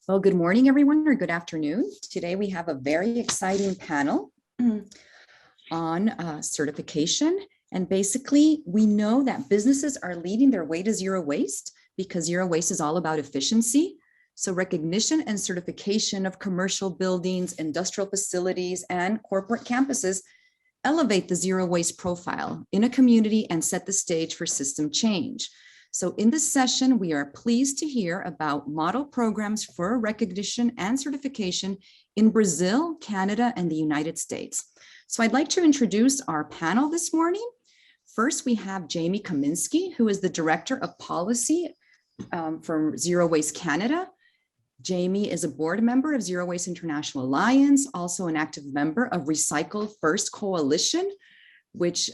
Well, good morning, everyone, or good afternoon. Today we have a very exciting panel on certification. And basically, we know that businesses are leading their way to zero waste because zero waste is all about efficiency. So recognition and certification of commercial buildings, industrial facilities, and corporate campuses elevate the zero waste profile in a community and set the stage for system change. So in this session, we are pleased to hear about model programs for recognition and certification in Brazil, Canada, and the United States. So I'd like to introduce our panel this morning. First, we have Jamie Kaminsky, who is the Director of Policy for Zero Waste Canada. Jamie is a board member of Zero Waste International Alliance, also an active member of Recycle First Coalition, which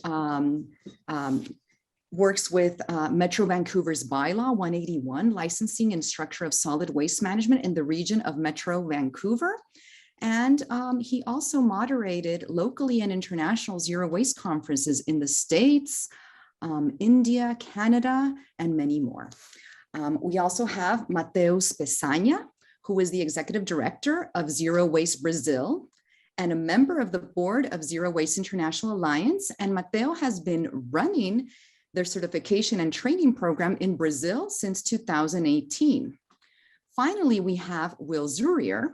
works with Metro Vancouver's bylaw 181, licensing and structure of solid waste management in the region of Metro Vancouver. And he also moderated locally and international zero waste conferences in the States, India, Canada, and many more. We also have Matias Peçanha, who is the executive director of Zero Waste Brazil and a member of the board of Zero Waste International Alliance. And Mateo has been running their certification and training program in Brazil since 2018. Finally, we have Will Zurier,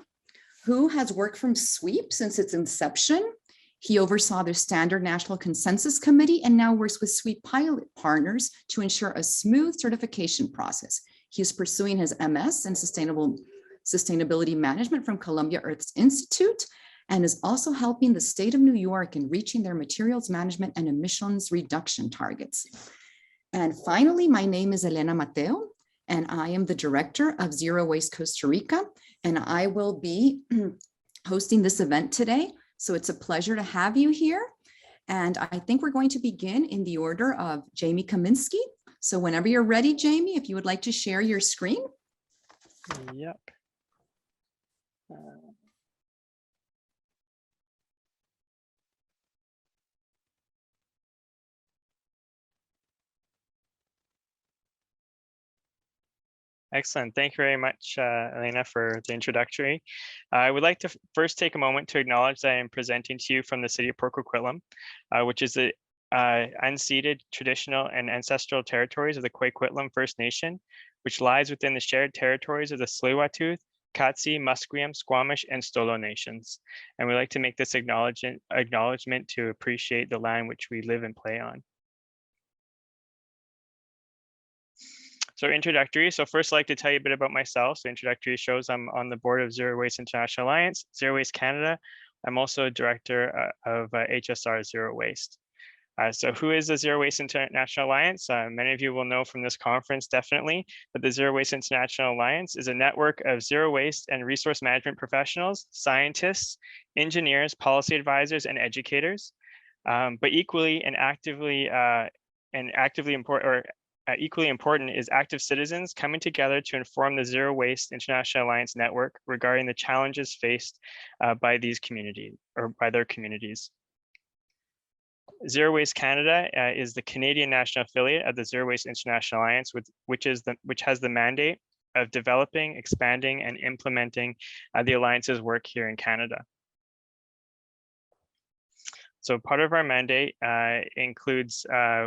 who has worked from SWEEP since its inception. He oversaw their Standard National Consensus Committee and now works with SWEEP pilot partners to ensure a smooth certification process. He is pursuing his MS in Sustainability Management from Columbia Earth Institute and is also helping the state of New York in reaching their materials management and emissions reduction targets. And finally, my name is Elena Mateo, and I am the director of Zero Waste Costa Rica, and I will be hosting this event today. So it's a pleasure to have you here. And I think we're going to begin in the order of Jamie Kaminsky. So whenever you're ready, Jamie, if you would like to share your screen. Yep. Excellent. Thank you very much, Elena, for the introductory. I would like to first take a moment to acknowledge that I am presenting to you from the city of Port Coquitlam, which is the unceded traditional and ancestral territories of the Coquitlam First Nation, which lies within the shared territories of the Tsleil-Waututh, Katzie, Musqueam, Squamish, and Stolo nations. And we'd like to make this acknowledgement to appreciate the land which we live and play on. So introductory. So first I'd like to tell you a bit about myself. So introductory shows I'm on the board of Zero Waste International Alliance, Zero Waste Canada. I'm also a director of HSR Zero Waste. So who is the Zero Waste International Alliance? Many of you will know from this conference definitely that the Zero Waste International Alliance is a network of zero waste and resource management professionals, scientists, engineers, policy advisors, and educators. But equally and equally important is active citizens coming together to inform the Zero Waste International Alliance network regarding the challenges faced by these communities or by their communities. Zero Waste Canada is the Canadian national affiliate of the Zero Waste International Alliance, which has the mandate of developing, expanding, and implementing the Alliance's work here in Canada. So part of our mandate includes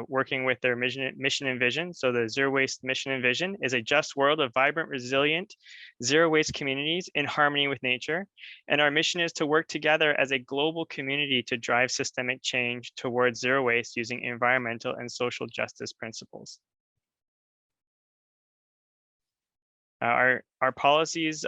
working with their mission and vision. So the Zero Waste mission and vision is a just world of vibrant, resilient, zero waste communities in harmony with nature. And our mission is to work together as a global community to drive systemic change towards zero waste using environmental and social justice principles. Our policies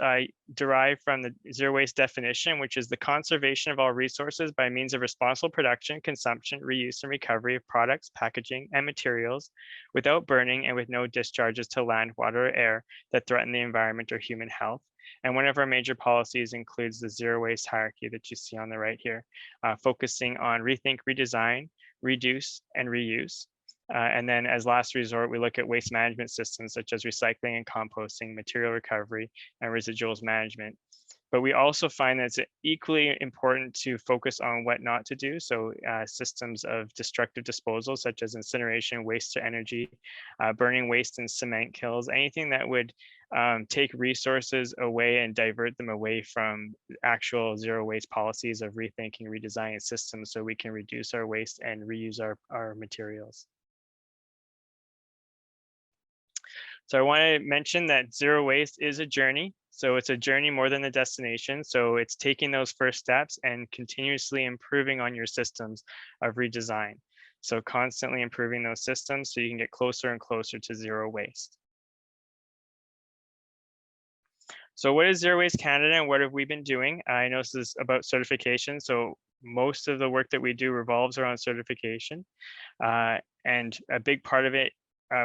derive from the zero waste definition, which is the conservation of all resources by means of responsible production, consumption, reuse, and recovery of products, packaging, and materials without burning and with no discharges to land, water, or air that threaten the environment or human health. And one of our major policies includes the zero waste hierarchy that you see on the right here, focusing on rethink, redesign, reduce, and reuse. And then as last resort, we look at waste management systems such as recycling and composting, material recovery, and residuals management. But we also find that it's equally important to focus on what not to do. So systems of destructive disposal, such as incineration, waste to energy, burning waste in cement kilns, anything that would take resources away and divert them away from actual zero waste policies of rethinking, redesigning systems so we can reduce our waste and reuse our materials. So I want to mention that zero waste is a journey. So it's a journey more than a destination. So it's taking those first steps and continuously improving on your systems of redesign. So constantly improving those systems so you can get closer and closer to zero waste. So what is Zero Waste Canada and what have we been doing? I know this is about certification. So most of the work that we do revolves around certification. And a big part of it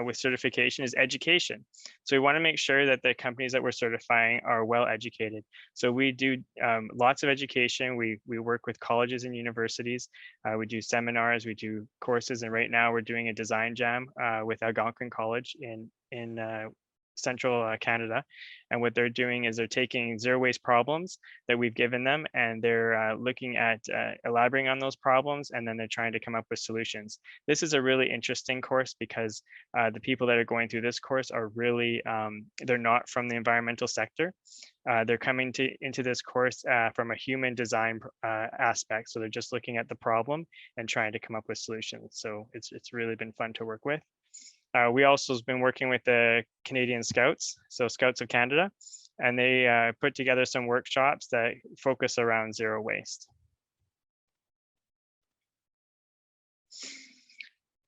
with certification is education. So we want to make sure that the companies that we're certifying are well educated. So we do lots of education. We work with colleges and universities. We do seminars, we do courses, and right now we're doing a design jam with Algonquin College in central Canada. And what they're doing is they're taking zero waste problems that we've given them, and they're looking at elaborating on those problems, and then they're trying to come up with solutions. This is a really interesting course because the people that are going through this course are really, they're not from the environmental sector. They're coming into this course from a human design aspect. So they're just looking at the problem and trying to come up with solutions. So it's really been fun to work with. We also have been working with the Canadian Scouts, so Scouts of Canada, and they put together some workshops that focus around zero waste.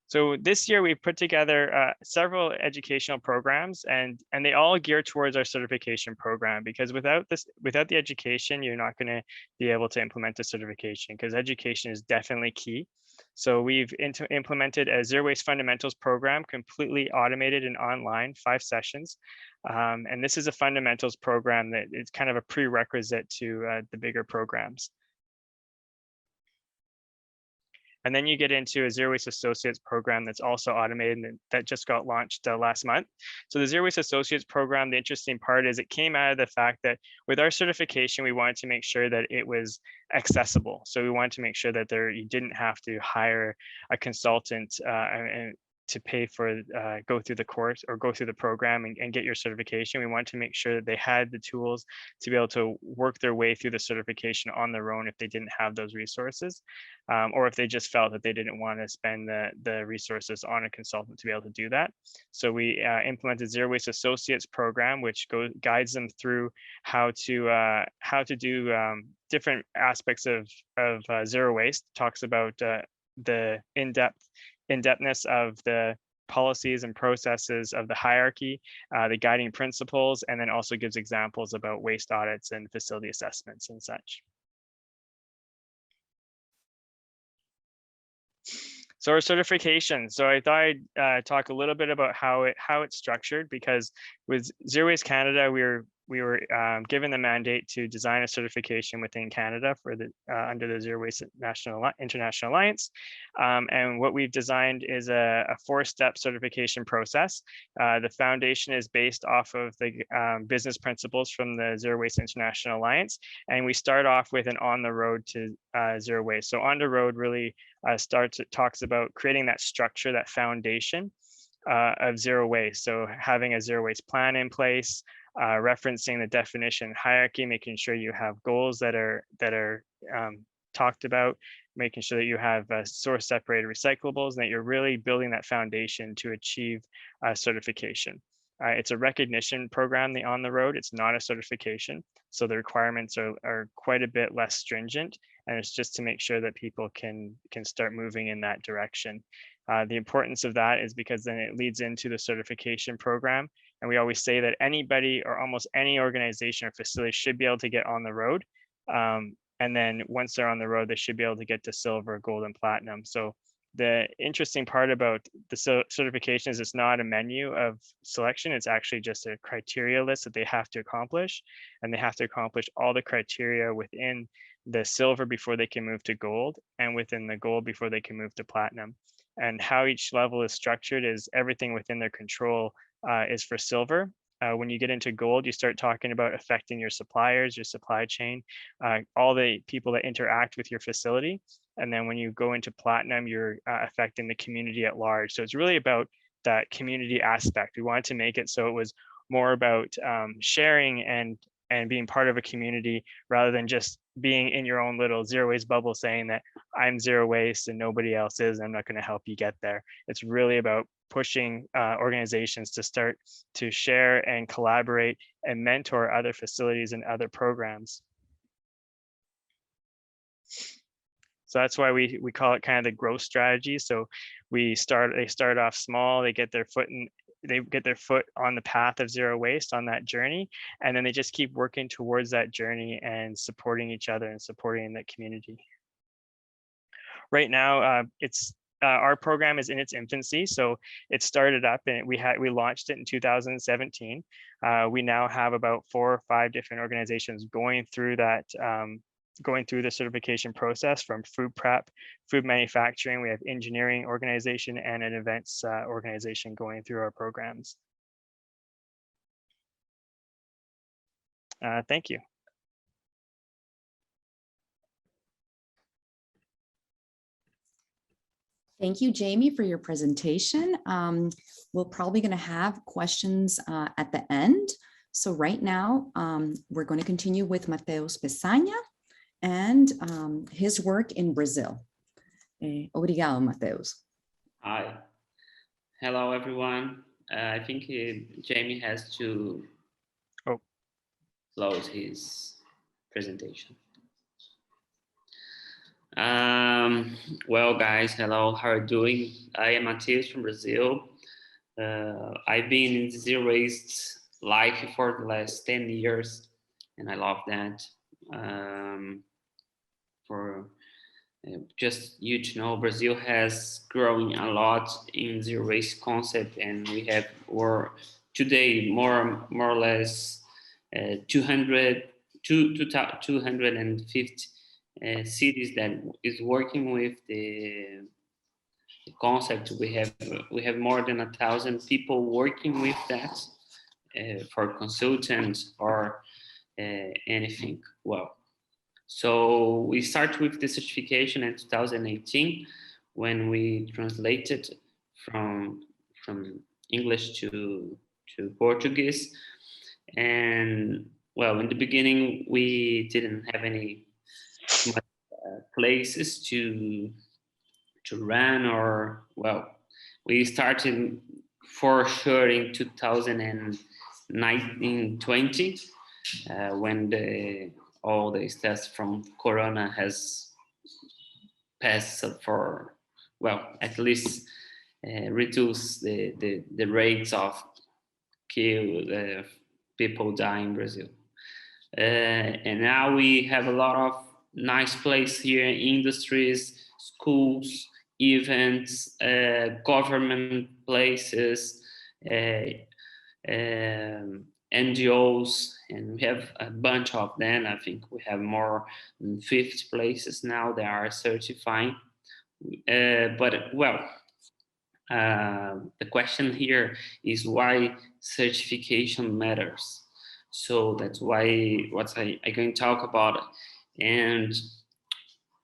So this year we put together several educational programs, and they all gear towards our certification program, because without the education, you're not going to be able to implement the certification, because education is definitely key. So we've implemented a Zero Waste Fundamentals program, completely automated and online, 5 sessions. And this is a fundamentals program that is kind of a prerequisite to the bigger programs. And then you get into a Zero Waste Associates program that's also automated and that just got launched last month. So the Zero Waste Associates program, the interesting part is it came out of the fact that with our certification, we wanted to make sure that it was accessible. So we wanted to make sure that you didn't have to hire a consultant and to pay for go through the course or go through the program and get your certification. We wanted to make sure that they had the tools to be able to work their way through the certification on their own if they didn't have those resources, or if they just felt that they didn't want to spend the resources on a consultant to be able to do that. So we implemented Zero Waste Associates program, which guides them through how to do different aspects of zero waste. Talks about the in-depthness of the policies and processes of the hierarchy, the guiding principles, and then also gives examples about waste audits and facility assessments and such. So our certification. So I thought I'd talk a little bit about how it's structured, because with Zero Waste Canada, we were given the mandate to design a certification within Canada for the under the Zero Waste International Alliance. And what we've designed is a 4-step certification process. The foundation is based off of the business principles from the Zero Waste International Alliance. And we start off with an on the road to zero waste. So on the road really talks about creating that structure, that foundation of zero waste. So having a zero waste plan in place, referencing the definition hierarchy, making sure you have goals that are talked about, making sure that you have source separated recyclables, and that you're really building that foundation to achieve certification. It's a recognition program, the on the road. It's not a certification. So the requirements are quite a bit less stringent, and it's just to make sure that people can start moving in that direction. The importance of that is because then it leads into the certification program. And we always say that anybody or almost any organization or facility should be able to get on the road. And then once they're on the road, they should be able to get to silver, gold, and platinum. So the interesting part about the certification is it's not a menu of selection. It's actually just a criteria list that they have to accomplish. And they have to accomplish all the criteria within the silver before they can move to gold, and within the gold before they can move to platinum. And how each level is structured is everything within their control is for silver. When you get into gold, you start talking about affecting your suppliers, your supply chain, all the people that interact with your facility. And then when you go into platinum, you're affecting the community at large. So it's really about that community aspect. We wanted to make it so it was more about sharing and being part of a community rather than just being in your own little zero waste bubble saying that I'm zero waste and nobody else is, and I'm not going to help you get there. It's really about pushing organizations to start to share and collaborate and mentor other facilities and other programs. So that's why we call it kind of the growth strategy. So they start off small, they get their foot on the path of zero waste on that journey, and then they just keep working towards that journey and supporting each other and supporting the community. Right now, our program is in its infancy, so it started up and we launched it in 2017. We now have about 4 or 5 different organizations going through that. Going through the certification process, from food prep, food manufacturing. We have engineering organization and an events organization going through our programs. Thank you. Thank you, Jamie, for your presentation. We're probably going to have questions at the end. So right now, we're going to continue with Matias Peçanha and his work in Brazil. Obrigado, Matias. Hi. Hello, everyone. I think Jamie has to close his presentation. Well, guys, hello, how are you doing? I am Matias from Brazil. I've been in zero waste life for the last 10 years, and I love that. Just you to know, Brazil has growing a lot in zero waste concept, and we have today more or less 250 cities that is working with the concept. We have more than 1,000 people working with that for consultants or anything. Well. So we start with the certification in 2018 when we translated from English to Portuguese. And well, in the beginning, we didn't have any places to run, or well, we started for sure in 2019-20 when all the tests from Corona has passed for, well, at least reduce the rates of people dying in Brazil. And now we have a lot of nice places here, industries, schools, events, government places, NGOs, and we have a bunch of them. I think we have more than 50 places now that are certifying. But well, the question here is why certification matters. So that's why what I'm going to talk about. And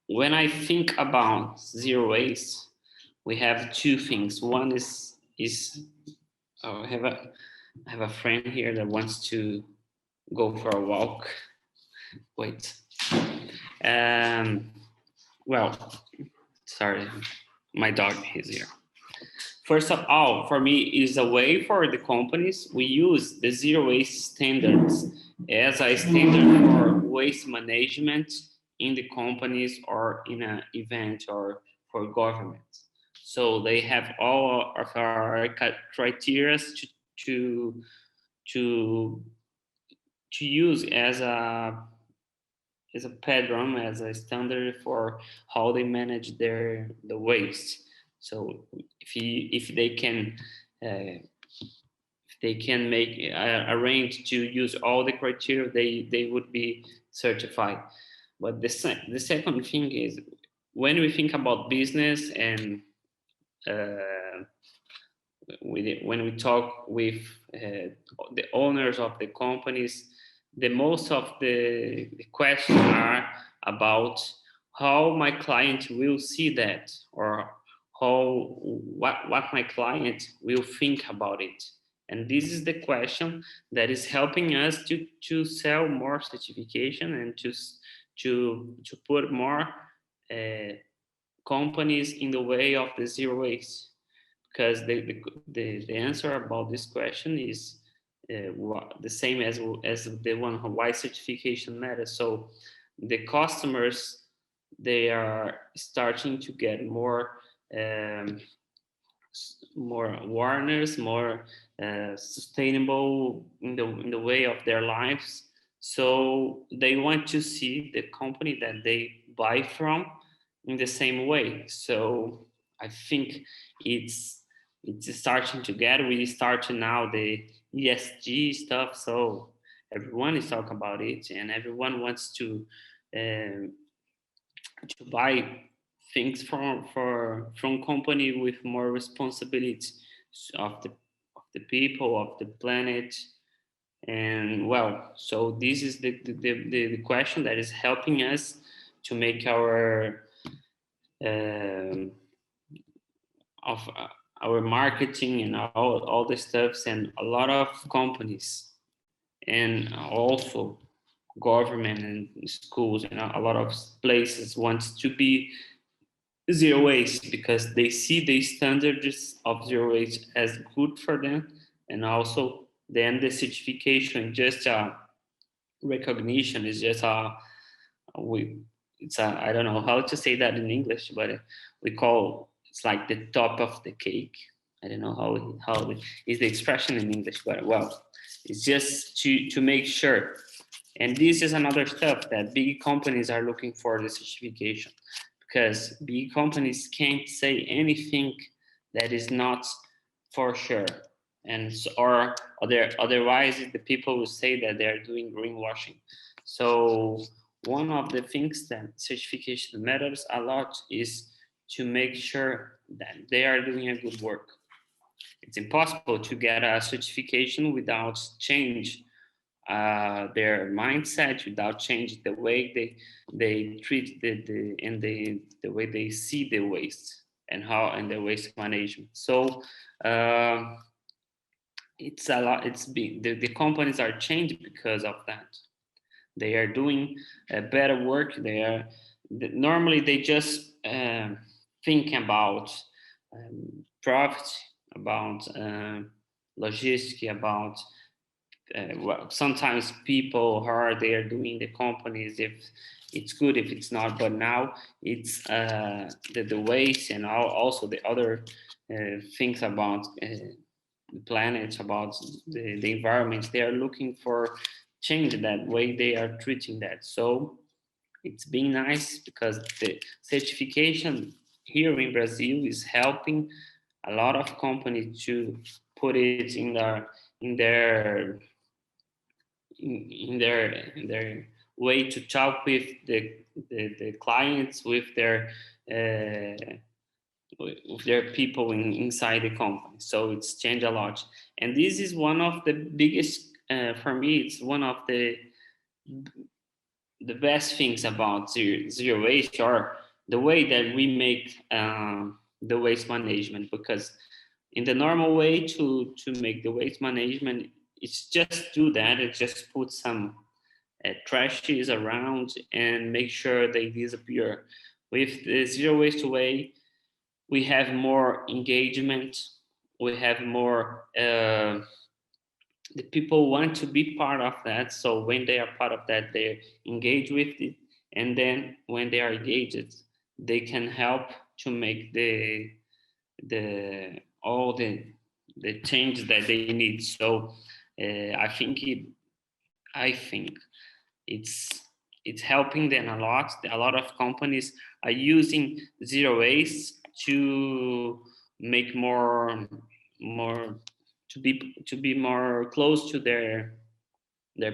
when I think about zero waste, we have 2 things. One is I have a friend here that wants to go for a walk. Wait. Well, sorry, my dog is here. First of all, for me, is a way for the companies. We use the zero waste standards as a standard for waste management in the companies or in an event or for government. So they have all of our criteria to use as a pattern, as a standard for how they manage the waste. So if they can make arrange to use all the criteria, they would be certified. But the second thing is, when we think about business and when we talk with the owners of the companies, the most of the questions are about how my client will see that, or what my client will think about it. And this is the question that is helping us to sell more certification and to put more companies in the way of the zero waste. Because the answer about this question is the same as the one why certification matters. So the customers, they are starting to get more awareness, more sustainable in the way of their lives. So they want to see the company that they buy from in the same way. So I think it's starting to get. We start now the ESG stuff, so everyone is talking about it, and everyone wants to buy things from company with more responsibility of the people, of the planet. And well, so this is the question that is helping us to make our of our marketing and all the stuffs. And a lot of companies and also government and schools and a lot of places wants to be zero waste, because they see the standards of zero waste as good for them. And also then the certification, just a recognition, is just it's a, I don't know how to say that in English, but we call, it's like the top of the cake. I don't know how is the expression in English, but well, it's just to make sure. And this is another stuff that big companies are looking for, the certification, because big companies can't say anything that is not for sure. And or otherwise the people will say that they're doing greenwashing. So one of the things that certification matters a lot is to make sure that they are doing a good work. It's impossible to get a certification without change their mindset, without changing the way they treat the way they see the waste and the waste management. So it's a lot. The companies are changing because of that. They are doing better work. Normally they just think about profit, about logistics, about well, sometimes people, how they are doing the companies, if it's good, if it's not. But now it's the waste and also the other things about the planet, about the environment. They are looking for change that way they are treating that. So it's been nice because the certification here in Brazil is helping a lot of companies to put it in their way to talk with the clients, with their people inside the company. So it's changed a lot, and this is one of the biggest for me. It's one of the best things about zero waste, or the way that we make the waste management. Because in the normal way to make the waste management, it's just do that. It's just put some trashes around and make sure they disappear. With the zero waste way, we have more engagement. We have more. The people want to be part of that. So when they are part of that, they engage with it, and then when they are engaged, they can help to make all the change that they need. So I think it's helping them a lot. A lot of companies are using zero waste to make more to be more close to their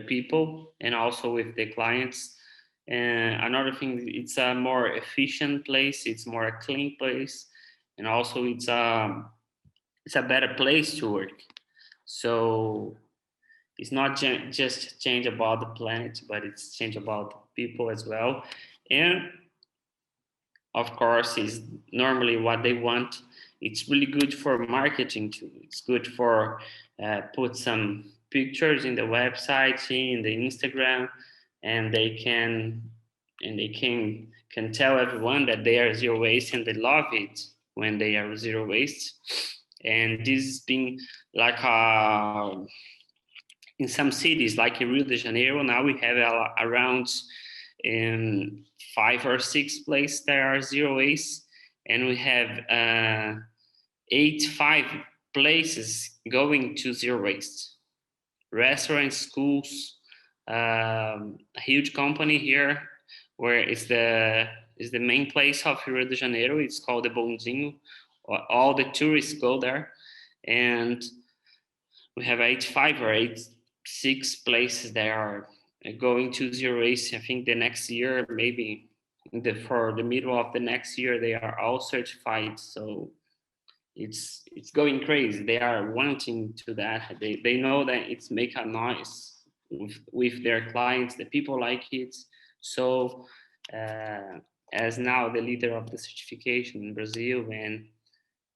people, and also with the clients. And another thing, it's a more efficient place. It's more a clean place, and also it's it's a better place to work. So it's not just change about the planet, but it's change about people as well. And of course, is normally what they want. It's really good for marketing too. It's good for put some pictures in the website, in the Instagram, and they can tell everyone that they are zero waste, and they love it when they are zero waste. And this has been like in some cities, like in Rio de Janeiro, now we have around 5 or 6 places that are zero waste, and we have 5 places going to zero waste. Restaurants, schools, a huge company here where it's the main place of Rio de Janeiro. It's called the Bondinho. All the tourists go there, and we have 5 or 6 places that are going to zero waste. I think the next year, maybe for the middle of the next year, they are all certified. So it's going crazy. They are wanting to that. They know that it's make a noise with their clients. The people like it. So as now the leader of the certification in Brazil, and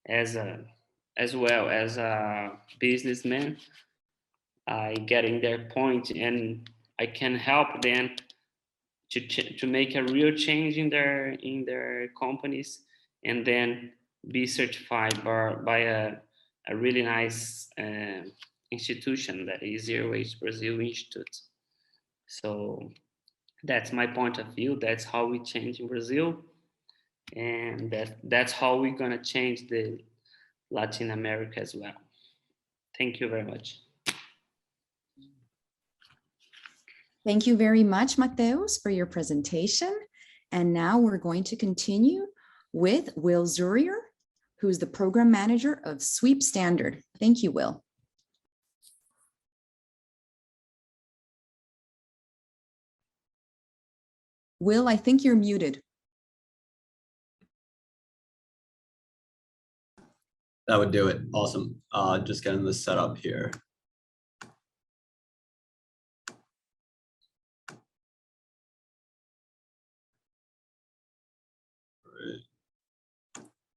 as well as a businessman, I getting their point, and I can help them to make a real change in their companies, and then be certified by a really nice institution that is Zero Waste Brazil Institute. So that's my point of view. That's how we change in Brazil, and that's how we're gonna change the Latin America as well. Thank you very much. Thank you very much, Mateus, for your presentation. And now we're going to continue with Will Zurier, who's the program manager of Sweep Standard. Thank you, Will. Will, I think you're muted. That would do it. Awesome. Just getting this set up here.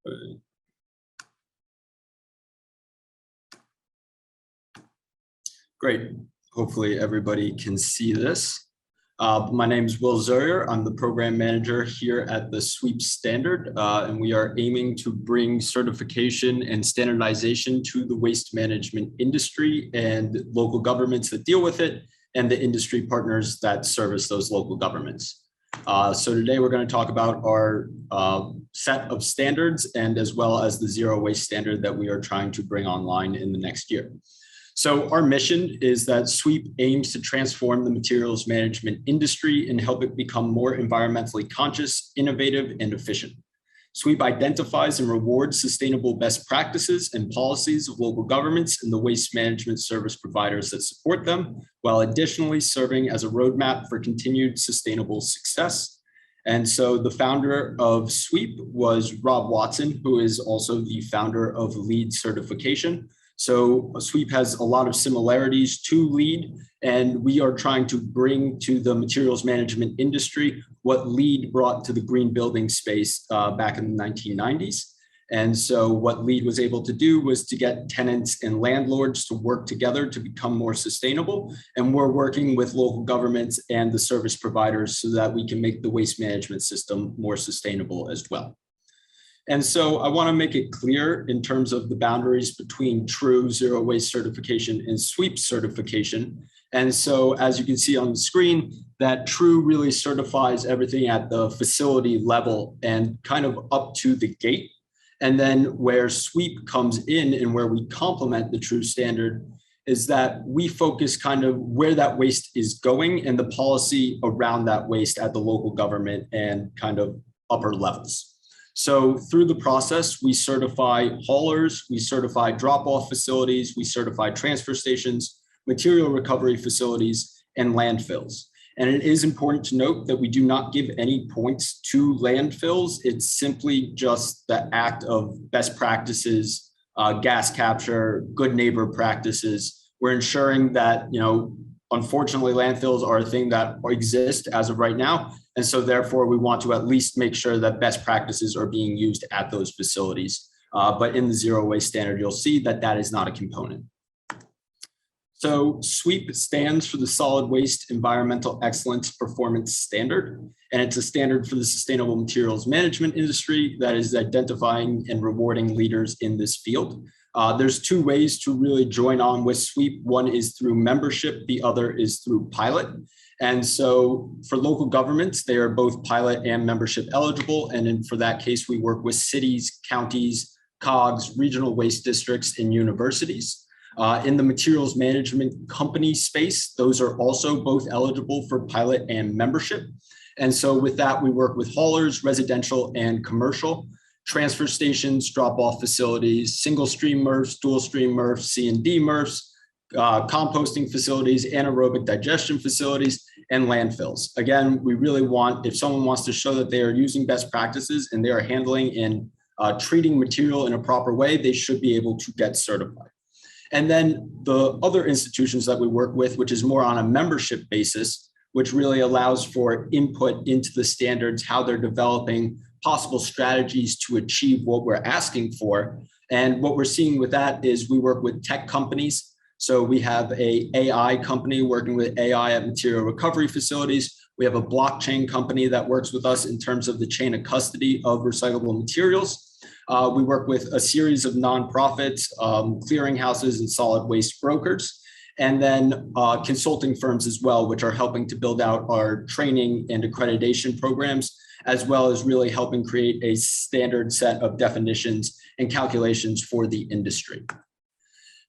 Right. Great. Hopefully everybody can see this. My name is Will Zurier. I'm the program manager here at the Sweep Standard, and we are aiming to bring certification and standardization to the waste management industry and local governments that deal with it, and the industry partners that service those local governments. So today we're going to talk about our set of standards, and as well as the zero waste standard that we are trying to bring online in the next year. So our mission is that Sweep aims to transform the materials management industry and help it become more environmentally conscious, innovative, and efficient. Sweep identifies and rewards sustainable best practices and policies of local governments and the waste management service providers that support them, while additionally serving as a roadmap for continued sustainable success. And so the founder of Sweep was Rob Watson, who is also the founder of LEED certification. So Sweep has a lot of similarities to LEED, and we are trying to bring to the materials management industry what LEED brought to the green building space back in the 1990s. And so what LEED was able to do was to get tenants and landlords to work together to become more sustainable. And we're working with local governments and the service providers so that we can make the waste management system more sustainable as well. And so I want to make it clear in terms of the boundaries between true zero waste certification and Sweep certification. And so as you can see on the screen, that true really certifies everything at the facility level and kind of up to the gate. And then where Sweep comes in and where we complement the true standard is that we focus kind of where that waste is going and the policy around that waste at the local government and kind of upper levels. So through the process, we certify haulers, we certify drop-off facilities, we certify transfer stations, material recovery facilities, and landfills. And it is important to note that we do not give any points to landfills. It's simply just the act of best practices gas capture, good neighbor practices. We're ensuring that, unfortunately, landfills are a thing that exist as of right now. And so therefore, we want to at least make sure that best practices are being used at those facilities. But in the zero waste standard, you'll see that that is not a component. So SWEEP stands for the Solid Waste Environmental Excellence Performance Standard, and it's a standard for the sustainable materials management industry that is identifying and rewarding leaders in this field. There's two ways to really join on with SWEEP. One is through membership, the other is through pilot. And so for local governments, they are both pilot and membership eligible. And for that case, we work with cities, counties, COGs, regional waste districts, and universities. In the materials management company space, those are also both eligible for pilot and membership. And so with that, we work with haulers, residential and commercial, transfer stations, drop-off facilities, single stream MRFs, dual stream MRFs, C&D MRFs, composting facilities, anaerobic digestion facilities, and landfills. Again, we really want, if someone wants to show that they are using best practices and they are handling and treating material in a proper way, they should be able to get certified. And then the other institutions that we work with, which is more on a membership basis, which really allows for input into the standards, how they're developing possible strategies to achieve what we're asking for. And what we're seeing with that is we work with tech companies. So we have an AI company working with AI at material recovery facilities. We have a blockchain company that works with us in terms of the chain of custody of recyclable materials. We work with a series of nonprofits, clearinghouses, and solid waste brokers, and then consulting firms as well, which are helping to build out our training and accreditation programs, as well as really helping create a standard set of definitions and calculations for the industry.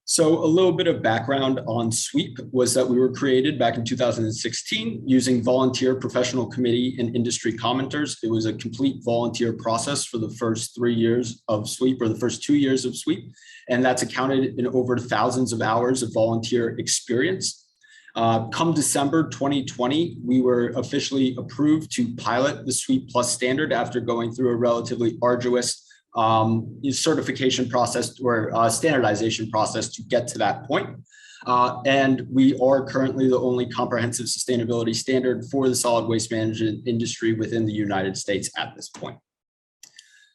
So a little bit of background on SWEEP was that we were created back in 2016 using volunteer professional committee and industry commenters. It was a complete volunteer process for the first 3 years of SWEEP, or the first 2 years of SWEEP. And that's accounted in over thousands of hours of volunteer experience. Come December 2020, we were officially approved to pilot the SWEEP Plus standard after going through a relatively arduous certification process or standardization process to get to that point. And we are currently the only comprehensive sustainability standard for the solid waste management industry within the United States at this point.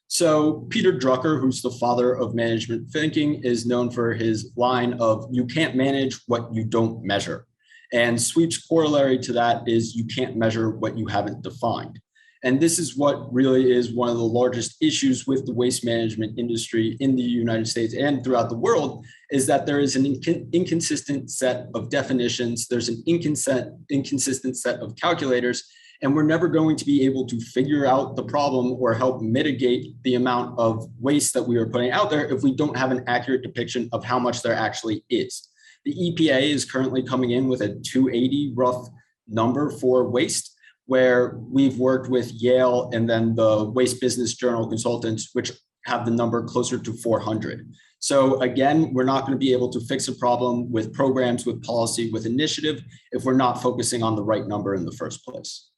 So Peter Drucker, who's the father of management thinking, is known for his line of, "You can't manage what you don't measure." And SWEEP's corollary to that is, you can't measure what you haven't defined. And this is what really is one of the largest issues with the waste management industry in the United States and throughout the world, is that there is an inconsistent set of definitions. There's an inconsistent set of calculators, and we're never going to be able to figure out the problem or help mitigate the amount of waste that we are putting out there if we don't have an accurate depiction of how much there actually is. The EPA is currently coming in with a 280 rough number for waste, where we've worked with Yale and then the Waste Business Journal consultants, which have the number closer to 400. So again, we're not going to be able to fix a problem with programs, with policy, with initiative, if we're not focusing on the right number in the first place.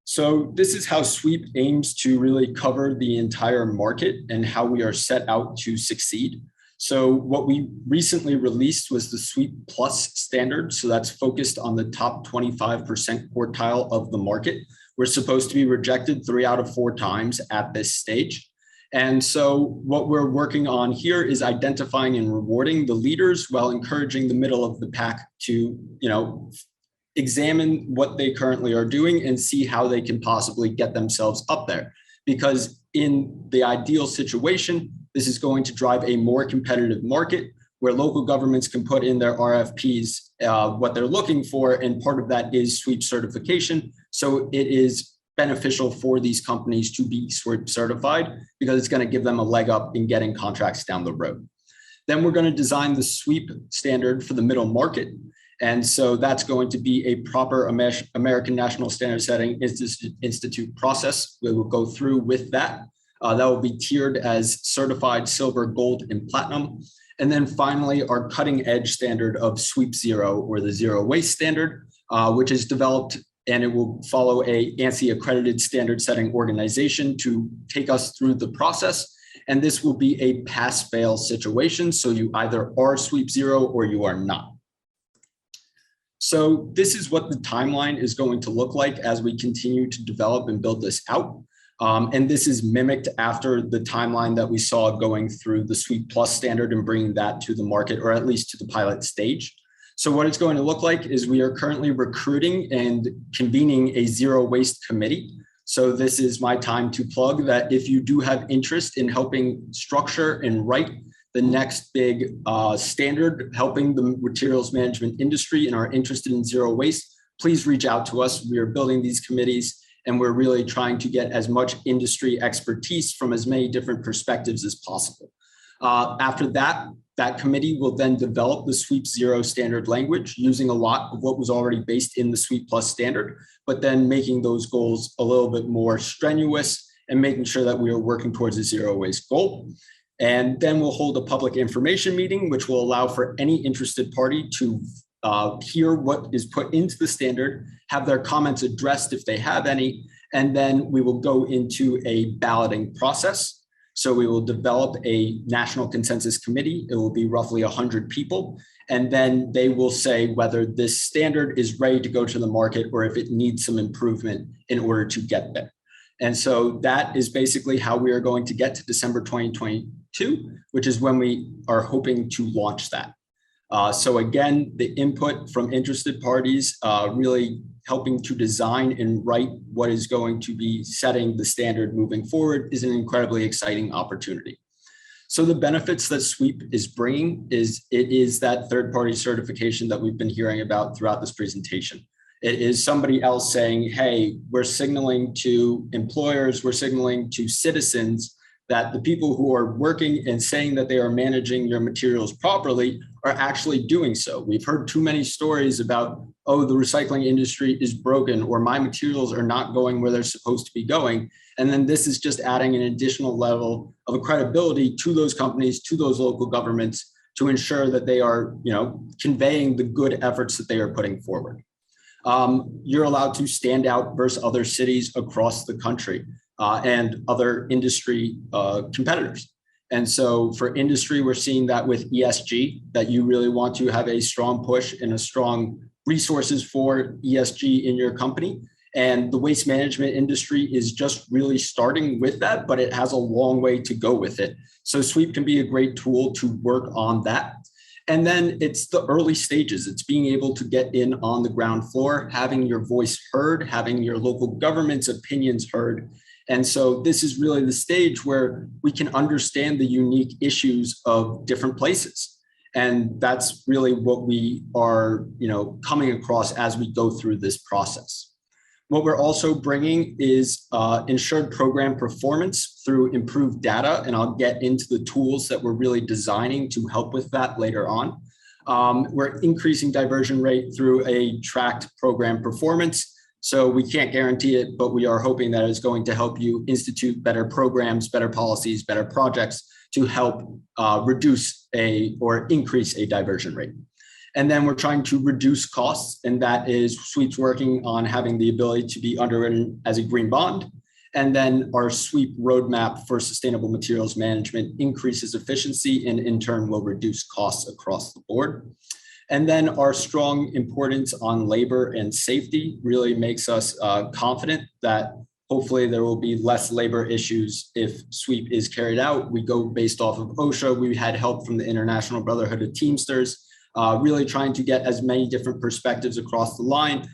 So this is how SWEEP aims to really cover the entire market and how we are set out to succeed. So what we recently released was the SWEEP Plus standard. So that's focused on the top 25% quartile of the market. We're supposed to be rejected 3 out of 4 times at this stage. And so what we're working on here is identifying and rewarding the leaders while encouraging the middle of the pack to, examine what they currently are doing and see how they can possibly get themselves up there. Because in the ideal situation, this is going to drive a more competitive market where local governments can put in their RFPs what they're looking for, and part of that is SWEEP certification. So it is beneficial for these companies to be SWEEP certified because it's going to give them a leg up in getting contracts down the road. Then we're going to design the SWEEP standard for the middle market. And so that's going to be a proper American National Standard Setting Institute process. We will go through with that. That will be tiered as certified silver, gold, and platinum. And then finally, our cutting edge standard of SWEEP Zero, or the zero waste standard, which is developed, and it will follow a ANSI accredited standard setting organization to take us through the process. And this will be a pass-fail situation. So you either are sweep zero or you are not. So this is what the timeline is going to look like as we continue to develop and build this out. And this is mimicked after the timeline that we saw going through the Sweep Plus standard and bringing that to the market, or at least to the pilot stage. So what it's going to look like is we are currently recruiting and convening a zero waste committee. So this is my time to plug that if you do have interest in helping structure and write the next big standard, helping the materials management industry and are interested in zero waste, please reach out to us. We are building these committees and we're really trying to get as much industry expertise from as many different perspectives as possible. After that, that committee will then develop the Sweep Zero standard language using a lot of what was already based in the Sweep Plus standard, but then making those goals a little bit more strenuous and making sure that we are working towards a zero waste goal. And then we'll hold a public information meeting, which will allow for any interested party to hear what is put into the standard, have their comments addressed if they have any, and then we will go into a balloting process. So we will develop a national consensus committee. It will be roughly 100 people. And then they will say whether this standard is ready to go to the market or if it needs some improvement in order to get there. And so that is basically how we are going to get to December 2022, which is when we are hoping to launch that. So again, the input from interested parties really helping to design and write what is going to be setting the standard moving forward is an incredibly exciting opportunity. So the benefits that Sweep is bringing is that third-party certification that we've been hearing about throughout this presentation. It is somebody else saying, hey, we're signaling to employers, we're signaling to citizens that the people who are working and saying that they are managing your materials properly are actually doing so. We've heard too many stories about, oh, the recycling industry is broken or my materials are not going where they're supposed to be going. And then this is just adding an additional level of credibility to those companies, to those local governments to ensure that they are, conveying the good efforts that they are putting forward. You're allowed to stand out versus other cities across the country. And other industry competitors. And so for industry, we're seeing that with ESG, that you really want to have a strong push and a strong resources for ESG in your company. And the waste management industry is just really starting with that, but it has a long way to go with it. So Sweep can be a great tool to work on that. And then it's the early stages. It's being able to get in on the ground floor, having your voice heard, having your local government's opinions heard. And so this is really the stage where we can understand the unique issues of different places. And that's really what we are, coming across as we go through this process. What we're also bringing is ensured program performance through improved data. And I'll get into the tools that we're really designing to help with that later on. We're increasing diversion rate through a tracked program performance. So we can't guarantee it, but we are hoping that it's going to help you institute better programs, better policies, better projects to help reduce or increase a diversion rate. And then we're trying to reduce costs, and that is Sweep's working on having the ability to be underwritten as a green bond. And then our Sweep roadmap for sustainable materials management increases efficiency and in turn will reduce costs across the board. And then our strong importance on labor and safety really makes us confident that hopefully there will be less labor issues if Sweep is carried out. We go based off of OSHA. We had help from the International Brotherhood of Teamsters, really trying to get as many different perspectives across the line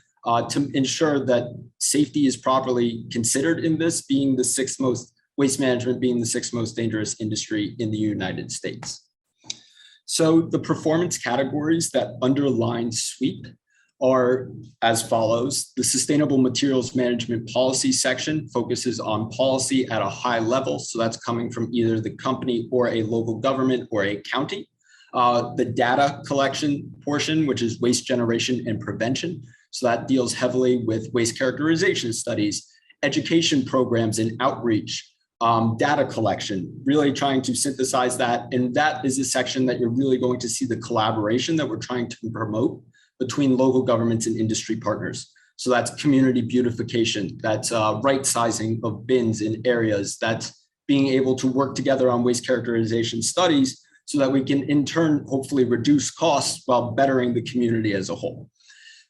to ensure that safety is properly considered in this, being the sixth most, waste management being the sixth most dangerous industry in the United States. So the performance categories that underline Sweep are as follows. The Sustainable Materials Management Policy section focuses on policy at a high level. So that's coming from either the company or a local government or a county. The data collection portion, which is waste generation and prevention. So that deals heavily with waste characterization studies, education programs and outreach, data collection, really trying to synthesize that. And that is a section that you're really going to see the collaboration that we're trying to promote between local governments and industry partners. So that's community beautification, that's right sizing of bins in areas, that's being able to work together on waste characterization studies so that we can in turn hopefully reduce costs while bettering the community as a whole.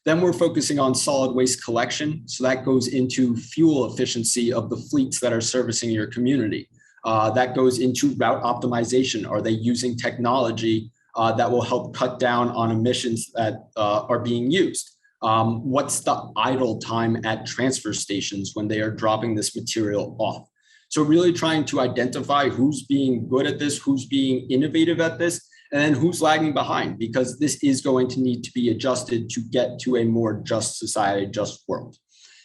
Then we're focusing on solid waste collection. So that goes into fuel efficiency of the fleets that are servicing your community. That goes into route optimization. Are they using technology that will help cut down on emissions that are being used? What's the idle time at transfer stations when they are dropping this material off? So really trying to identify who's being good at this, who's being innovative at this, and then who's lagging behind, because this is going to need to be adjusted to get to a more just society, just world.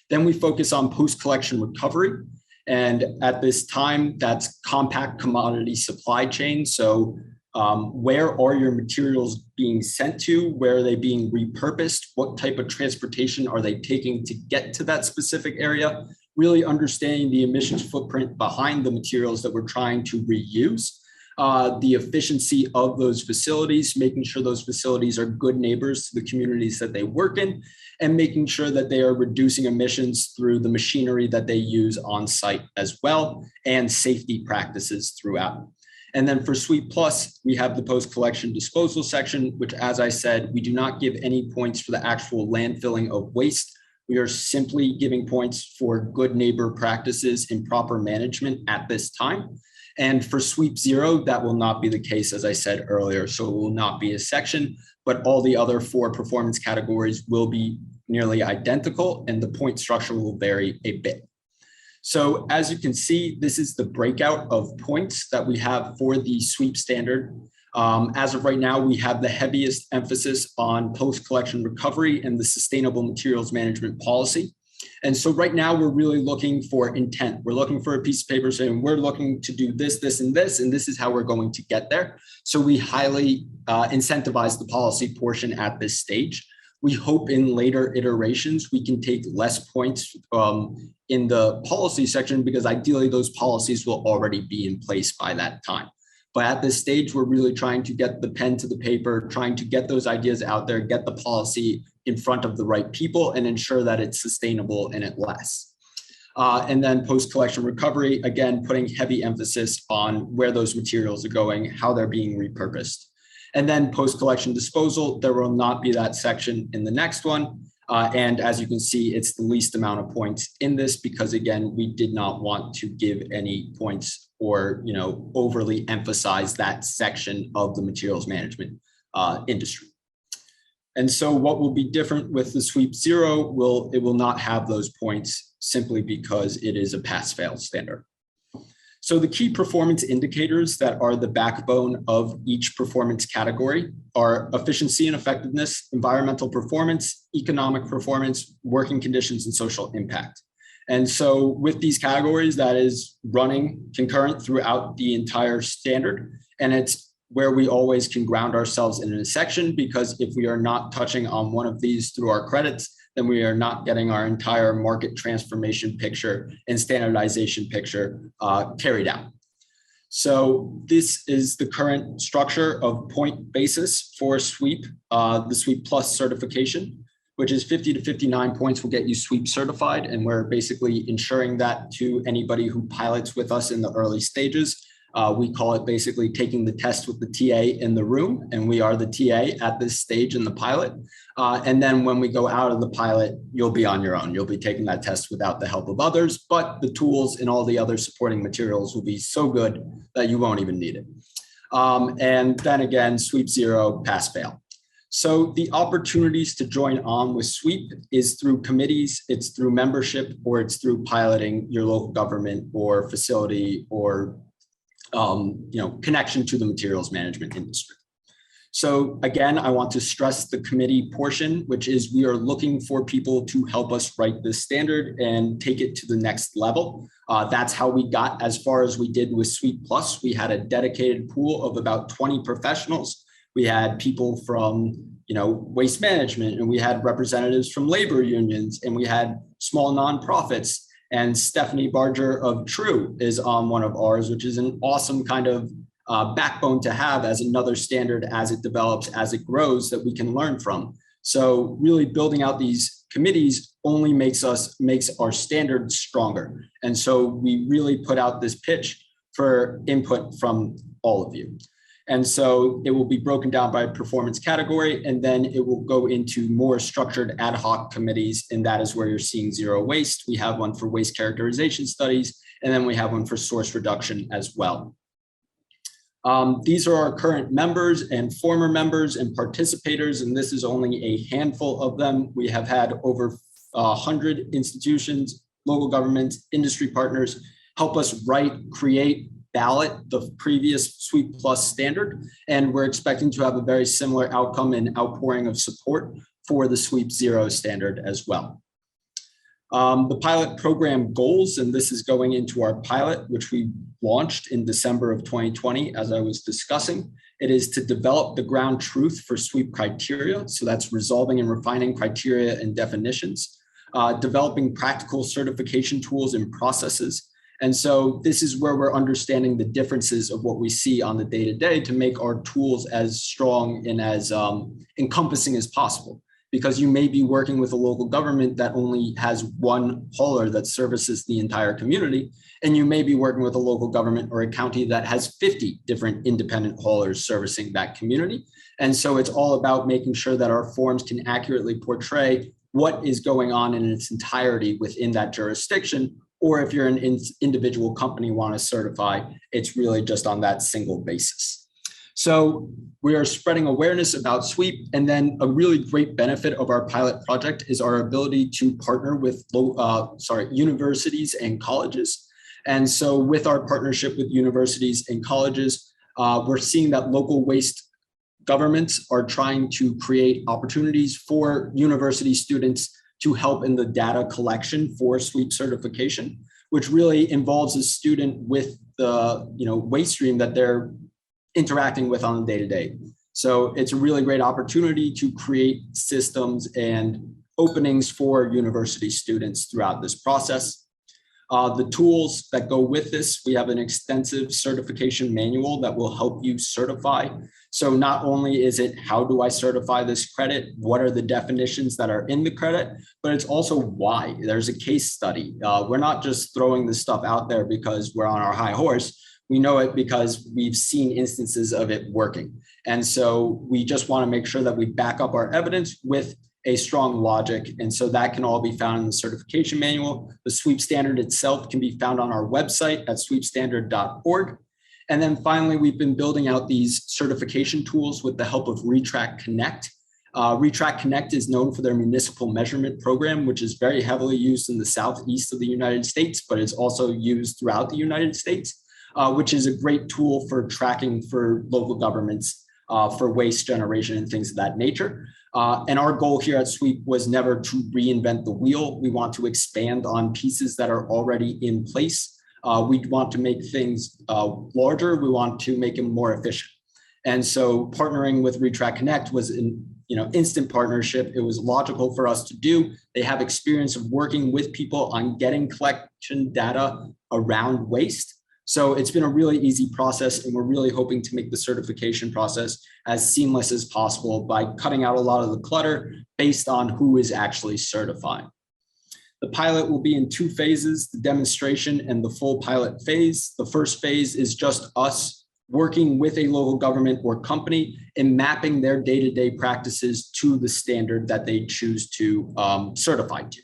Then we focus on post-collection recovery. And at this time, that's compact commodity supply chain. So where are your materials being sent to? Where are they being repurposed? What type of transportation are they taking to get to that specific area? Really understanding the emissions footprint behind the materials that we're trying to reuse. The efficiency of those facilities, making sure those facilities are good neighbors to the communities that they work in, and making sure that they are reducing emissions through the machinery that they use on site as well, and safety practices throughout. And then for Sweep Plus, we have the post-collection disposal section, which, as I said, we do not give any points for the actual landfilling of waste. We are simply giving points for good neighbor practices and proper management at this time. And for Sweep Zero, that will not be the case, as I said earlier. So it will not be a section, but all the other 4 performance categories will be nearly identical, and the point structure will vary a bit. So as you can see, this is the breakout of points that we have for the Sweep standard. As of right now, we have the heaviest emphasis on post-collection recovery and the sustainable materials management policy. And so right now we're really looking for intent. We're looking for a piece of paper saying we're looking to do this, this, and this is how we're going to get there. So we highly incentivize the policy portion at this stage. We hope in later iterations, we can take less points in the policy section, because ideally those policies will already be in place by that time. But at this stage, we're really trying to get the pen to the paper, trying to get those ideas out there, get the policy in front of the right people, and ensure that it's sustainable and it lasts. And then post-collection recovery, again, putting heavy emphasis on where those materials are going, how they're being repurposed. And then post-collection disposal, there will not be that section in the next one. And as you can see, it's the least amount of points in this, because again, we did not want to give any points or overly emphasize that section of the materials management industry. And so what will be different with the Sweep Zero, it will not have those points, simply because it is a pass-fail standard. So the key performance indicators that are the backbone of each performance category are efficiency and effectiveness, environmental performance, economic performance, working conditions, and social impact. And so with these categories, that is running concurrent throughout the entire standard. And it's where we always can ground ourselves in a section, because if we are not touching on one of these through our credits, then we are not getting our entire market transformation picture and standardization picture carried out. So this is the current structure of point basis for Sweep, the Sweep Plus certification, which is 50 to 59 points will get you Sweep certified. And we're basically ensuring that to anybody who pilots with us in the early stages. We call it basically taking the test with the TA in the room, and we are the TA at this stage in the pilot. And then when we go out of the pilot, you'll be on your own. You'll be taking that test without the help of others, but the tools and all the other supporting materials will be so good that you won't even need it. And then again, Sweep Zero, pass fail. So the opportunities to join on with Sweep is through committees, it's through membership, or it's through piloting your local government or facility or connection to the materials management industry. So again, I want to stress the committee portion, which is we are looking for people to help us write this standard and take it to the next level. That's how we got as far as we did with Sweep Plus. We had a dedicated pool of about 20 professionals. We had people from waste management, and we had representatives from labor unions, and we had small nonprofits. And Stephanie Barger of True is on one of ours, which is an awesome kind of backbone to have as another standard as it develops, as it grows, that we can learn from. So really building out these committees only makes our standards stronger. And so we really put out this pitch for input from all of you. And so it will be broken down by performance category, and then it will go into more structured ad hoc committees. And that is where you're seeing zero waste. We have one for waste characterization studies, and then we have one for source reduction as well. These are our current members and former members and participators, and this is only a handful of them. We have had over 100 institutions, local governments, industry partners help us write, create, ballot the previous Sweep Plus standard, and we're expecting to have a very similar outcome and outpouring of support for the Sweep Zero standard as well. The pilot program goals, and this is going into our pilot, which we launched in December of 2020, as I was discussing. It is to develop the ground truth for Sweep criteria. So that's resolving and refining criteria and definitions, developing practical certification tools and processes. And so this is where we're understanding the differences of what we see on the day-to-day to make our tools as strong and as encompassing as possible. Because you may be working with a local government that only has one hauler that services the entire community, and you may be working with a local government or a county that has 50 different independent haulers servicing that community. And so it's all about making sure that our forms can accurately portray what is going on in its entirety within that jurisdiction. Or if you're an individual company want to certify, it's really just on that single basis. So we are spreading awareness about Sweep, and then a really great benefit of our pilot project is our ability to partner with universities and colleges. And so with our partnership with universities and colleges, we're seeing that local waste governments are trying to create opportunities for university students to help in the data collection for Sweep certification, which really involves a student with the waste stream that they're interacting with on a day-to-day. So it's a really great opportunity to create systems and openings for university students throughout this process. The tools that go with this, we have an extensive certification manual that will help you certify. So not only is it how do I certify this credit, what are the definitions that are in the credit, but it's also why. There's a case study. We're not just throwing this stuff out there because we're on our high horse. We know it because we've seen instances of it working. And so we just want to make sure that we back up our evidence with a strong logic. And so that can all be found in the certification manual. The Sweep standard itself can be found on our website at sweepstandard.org. And then finally, we've been building out these certification tools with the help of Retract Connect. Retract Connect is known for their municipal measurement program, which is very heavily used in the southeast of the United States, but is also used throughout the United States, which is a great tool for tracking for local governments for waste generation and things of that nature. And our goal here at Sweep was never to reinvent the wheel. We want to expand on pieces that are already in place. We want to make things larger. We want to make them more efficient. And so partnering with Retract Connect was an instant partnership. It was logical for us to do. They have experience of working with people on getting collection data around waste. So it's been a really easy process, and we're really hoping to make the certification process as seamless as possible by cutting out a lot of the clutter based on who is actually certifying. The pilot will be in two phases, the demonstration and the full pilot phase. The first phase is just us working with a local government or company and mapping their day-to-day practices to the standard that they choose to certify to.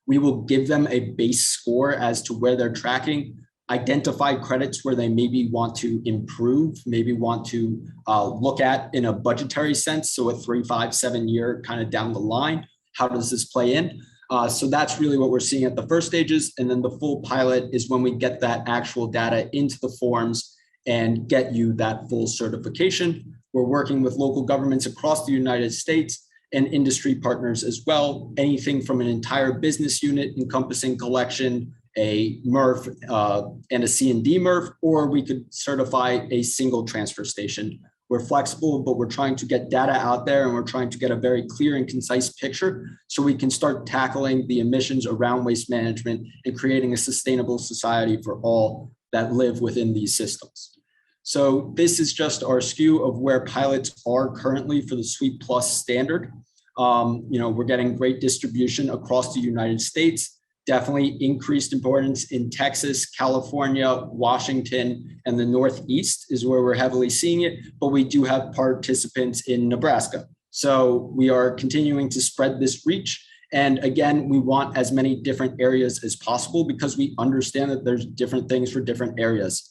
We will give them a base score as to where they're tracking, identify credits where they maybe want to improve, maybe want to look at in a budgetary sense. So a 3, 5, 7 year kind of down the line, how does this play in? So that's really what we're seeing at the first stages. And then the full pilot is when we get that actual data into the forms and get you that full certification. We're working with local governments across the United States and industry partners as well. Anything from an entire business unit encompassing collection, a MRF and a C&D MRF, or we could certify a single transfer station. We're flexible, but we're trying to get data out there, and we're trying to get a very clear and concise picture so we can start tackling the emissions around waste management and creating a sustainable society for all that live within these systems. So this is just our SKU of where pilots are currently for the Sweep Plus standard. We're getting great distribution across the United States. definitely increased importance in Texas, California, Washington, and the Northeast is where we're heavily seeing it, but we do have participants in Nebraska. So we are continuing to spread this reach. And again, we want as many different areas as possible because we understand that there's different things for different areas.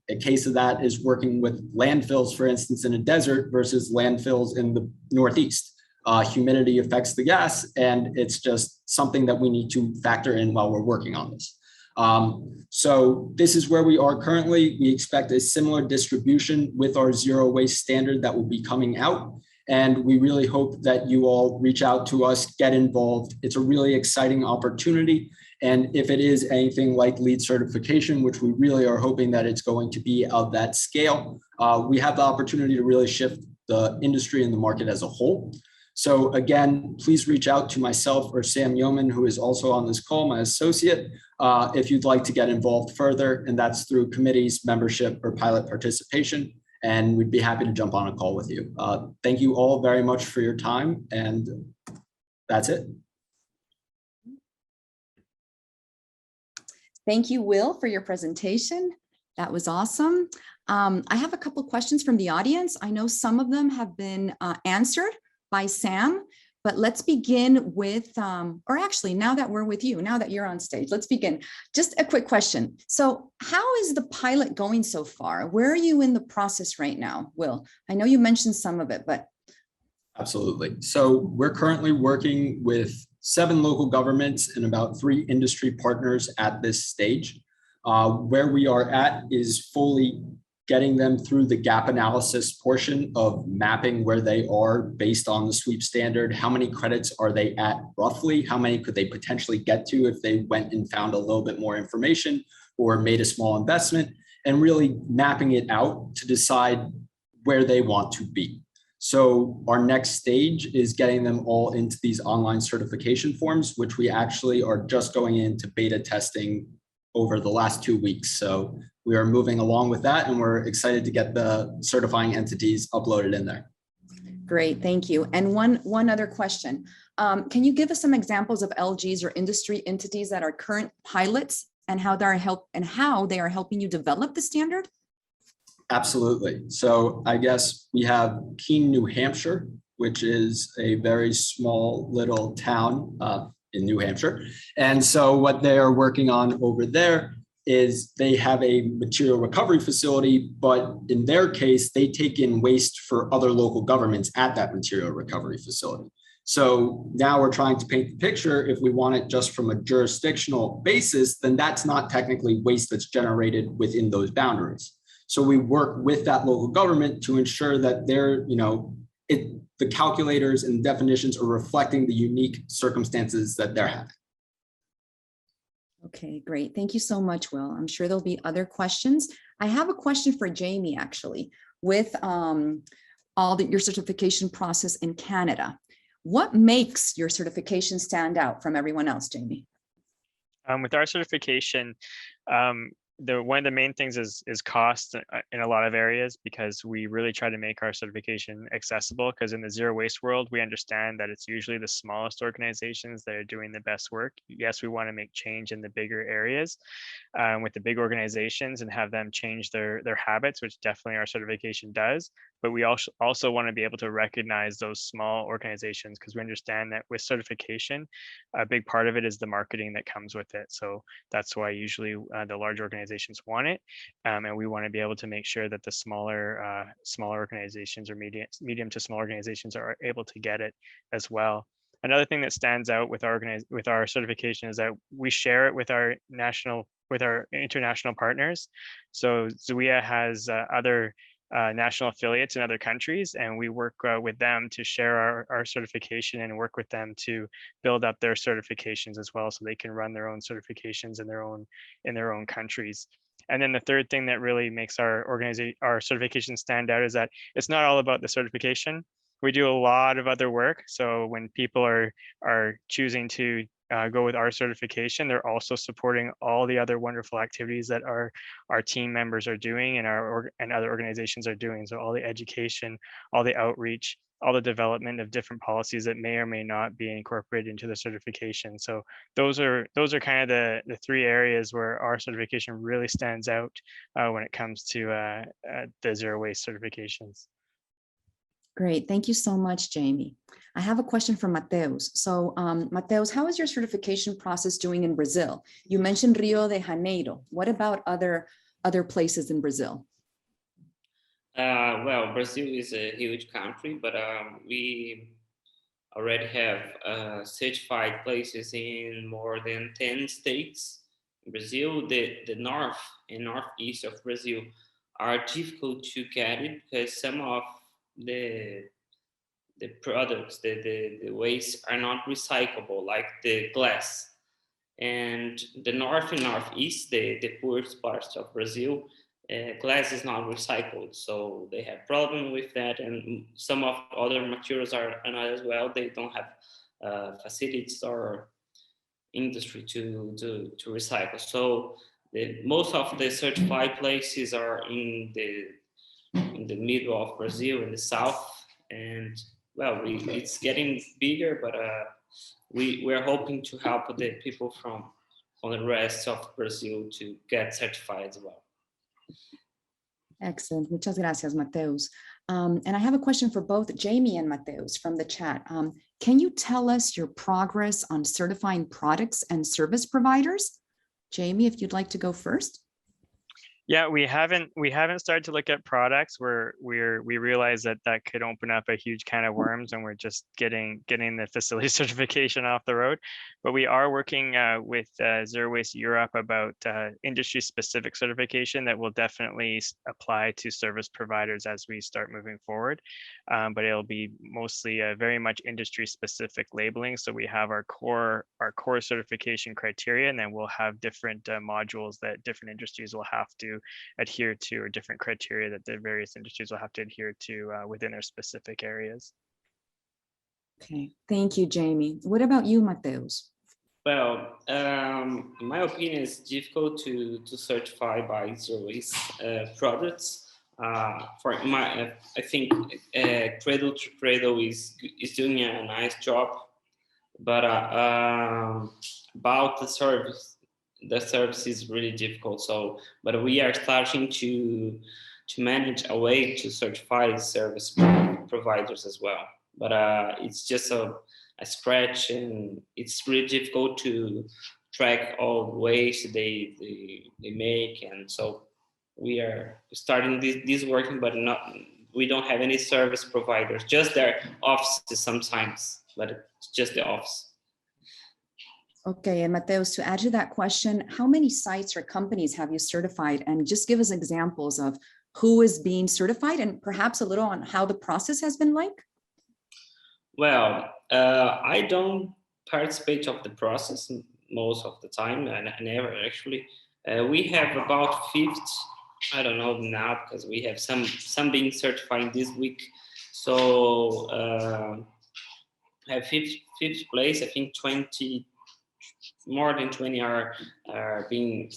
A case of that is working with landfills, for instance, in a desert versus landfills in the Northeast. Humidity affects the gas, and it's just something that we need to factor in while we're working on this. So this is where we are currently. We expect a similar distribution with our zero waste standard that will be coming out. And we really hope that you all reach out to us, get involved. It's a really exciting opportunity. And if it is anything like LEED certification, which we really are hoping that it's going to be of that scale, we have the opportunity to really shift the industry and the market as a whole. So again, please reach out to myself or Sam Yeoman, who is also on this call, my associate, if you'd like to get involved further, and that's through committees, membership, or pilot participation. And we'd be happy to jump on a call with you. Thank you all very much for your time, and that's it. Thank you, Will, for your presentation. That was awesome. I have a couple of questions from the audience. I know some of them have been answered by Sam, but let's begin with, or actually, now that we're with you, now that you're on stage, let's begin. Just a quick question. So how is the pilot going so far? Where are you in the process right now, Will? I know you mentioned some of it, but. Absolutely. So we're currently working with 7 local governments and about 3 industry partners at this stage. Where we are at is fully getting them through the gap analysis portion of mapping where they are based on the sweep standard. How many credits are they at roughly? How many could they potentially get to if they went and found a little bit more information or made a small investment, and really mapping it out to decide where they want to be. So our next stage is getting them all into these online certification forms, which we actually are just going into beta testing over the last 2 weeks. So we are moving along with that, and we're excited to get the certifying entities uploaded in there. Great, thank you. And one other question. Can you give us some examples of LGs or industry entities that are current pilots and how they are helping you develop the standard? Absolutely. So I guess we have Keene, New Hampshire, which is a very small little town in New Hampshire. And so what they are working on over there is they have a material recovery facility, but in their case, they take in waste for other local governments at that material recovery facility. So now we're trying to paint the picture. If we want it just from a jurisdictional basis, then that's not technically waste that's generated within those boundaries. So we work with that local government to ensure that they're, the calculators and definitions are reflecting the unique circumstances that they're having. Okay, great. Thank you so much, Will. I'm sure there'll be other questions. I have a question for Jamie, actually, with your certification process in Canada. What makes your certification stand out from everyone else, Jamie? With our certification, one of the main things is cost in a lot of areas, because we really try to make our certification accessible, because in the zero waste world, we understand that it's usually the smallest organizations that are doing the best work. Yes, we want to make change in the bigger areas with the big organizations and have them change their habits, which definitely our certification does. But we also want to be able to recognize those small organizations, because we understand that with certification, a big part of it is the marketing that comes with it. So that's why usually the large organizations want it, and we want to be able to make sure that the smaller organizations or medium to small organizations are able to get it as well. Another thing that stands out with our certification is that we share it with our international partners. So ZWIA has other national affiliates in other countries, and we work with them to share our certification and work with them to build up their certifications as well, so they can run their own certifications in their own countries. And then the third thing that really makes our certification stand out is that it's not all about the certification. We do a lot of other work. So when people are choosing to go with our certification, they're also supporting all the other wonderful activities that our team members are doing and and other organizations are doing. So all the education, all the outreach, all the development of different policies that may or may not be incorporated into the certification. So those are kind of the three areas where our certification really stands out when it comes to the zero waste certifications. Great. Thank you so much, Jamie. I have a question from Mateus. So Mateus, how is your certification process doing in Brazil? You mentioned Rio de Janeiro. What about other places in Brazil? Well, Brazil is a huge country, but we already have certified places in more than 10 states. In Brazil, the north and northeast of Brazil are difficult to get it because some of the products, the waste are not recyclable, like the glass. And the north and northeast, the poorest parts of Brazil, glass is not recycled, so they have problem with that. And some of other materials are not as well. They don't have facilities or industry to recycle. So most of the certified places are in the middle of Brazil, in the south, and well, it's getting bigger, but we're hoping to help the people from the rest of Brazil to get certified as well. Excellent. Muchas gracias, Mateus. And I have a question for both Jamie and Mateus from the chat. Can you tell us your progress on certifying products and service providers? Jamie, if you'd like to go first. Yeah, we haven't started to look at products where we realize that could open up a huge can of worms, and we're just getting the facility certification off the road. But we are working with Zero Waste Europe about industry specific certification that will definitely apply to service providers as we start moving forward. But it'll be mostly very much industry specific labeling. So we have our core certification criteria, and then we'll have different modules that different industries will have to adhere to, or different criteria that the various industries will have to adhere to within their specific areas. Okay, thank you, Jamie. What about you, Mateus? Well, in my opinion, it's difficult to certify by zero waste products. I think Cradle to Cradle is doing a nice job, but about the service is really difficult. So, but we are starting to manage a way to certify service providers as well. But it's just a scratch, and it's really difficult to track all the waste they make. And so we are starting this working, but we don't have any service providers, just their offices sometimes, but it's just the office. Okay, and Mateus, to add to that question, how many sites or companies have you certified? And just give us examples of who is being certified, and perhaps a little on how the process has been like. Well, I don't participate of the process most of the time, and I never actually. We have about 50, I don't know now, because we have some being certified this week. So I have 50 place, I think 20, more than 20 are being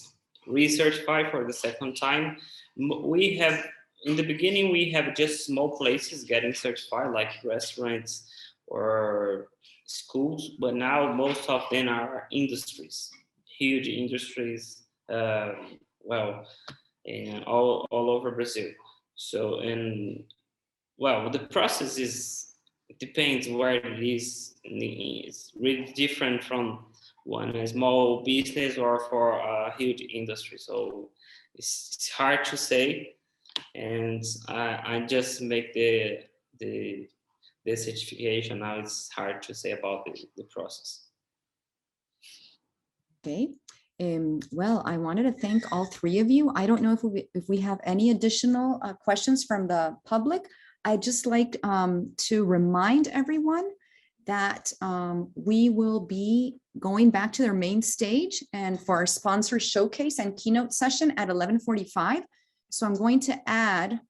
recertified for the second time. We have, in the beginning, we have just small places getting certified, like restaurants or schools, but now most of them are industries, huge industries, well, and all over Brazil. So, and well, the process it depends where it is. It's really different from one small business or for a huge industry. So it's hard to say, and I just make the certification. Now it's hard to say about the process. Okay. Well, I wanted to thank all three of you. I don't know if we have any additional questions from the public. I'd just like to remind everyone that we will be going back to their main stage and for our sponsor showcase and keynote session at 11:45. So I'm going to add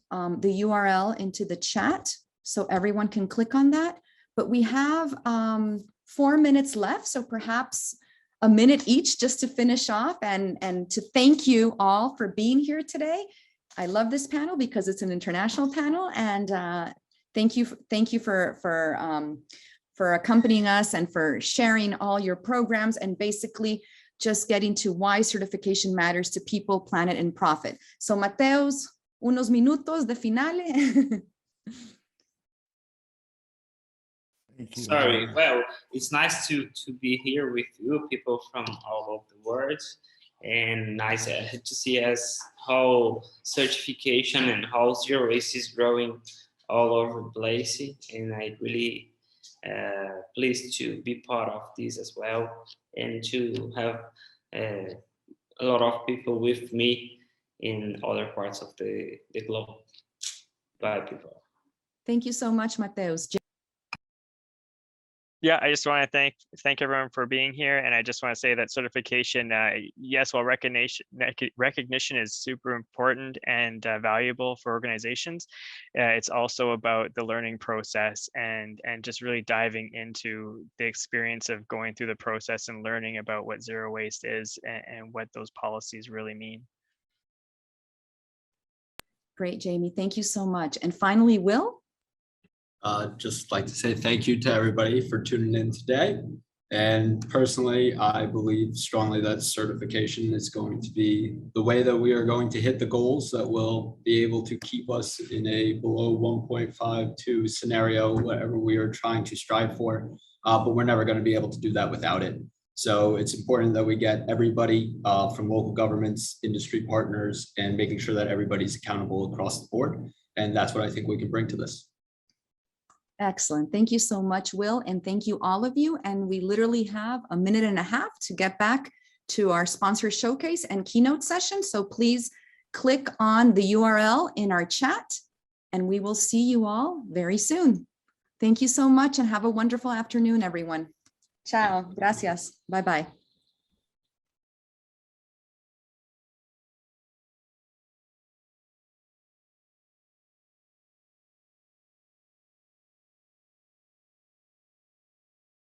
the URL into the chat so everyone can click on that. But we have 4 minutes left, so perhaps a minute each just to finish off and to thank you all for being here today. I love this panel because it's an international panel, and Thank you for accompanying us and for sharing all your programs and basically just getting to why certification matters to people, planet, and profit. So Mateus, unos minutos de finale. Sorry, well, it's nice to be here with you, people from all over the world, and nice to see as how certification and how zero waste is growing all over the place, and I really pleased to be part of this as well, and to have a lot of people with me in other parts of the globe. Bye, people. Thank you so much, Mateus. Yeah, I just want to thank everyone for being here, and I just want to say that certification, yes, while recognition is super important and valuable for organizations, it's also about the learning process and just really diving into the experience of going through the process and learning about what zero waste is and what those policies really mean. Great, Jamie. Thank you so much. And finally, Will? Just like to say thank you to everybody for tuning in today. And personally, I believe strongly that certification is going to be the way that we are going to hit the goals that will be able to keep us in a below 1.52 scenario, whatever we are trying to strive for. But we're never going to be able to do that without it. So it's important that we get everybody from local governments, industry partners, and making sure that everybody's accountable across the board. And that's what I think we can bring to this. Excellent. Thank you so much, Will. And thank you all of you. And we literally have a minute and a half to get back to our sponsor showcase and keynote session. So please click on the URL in our chat and we will see you all very soon. Thank you so much and have a wonderful afternoon, everyone. Ciao. Gracias. Bye-bye.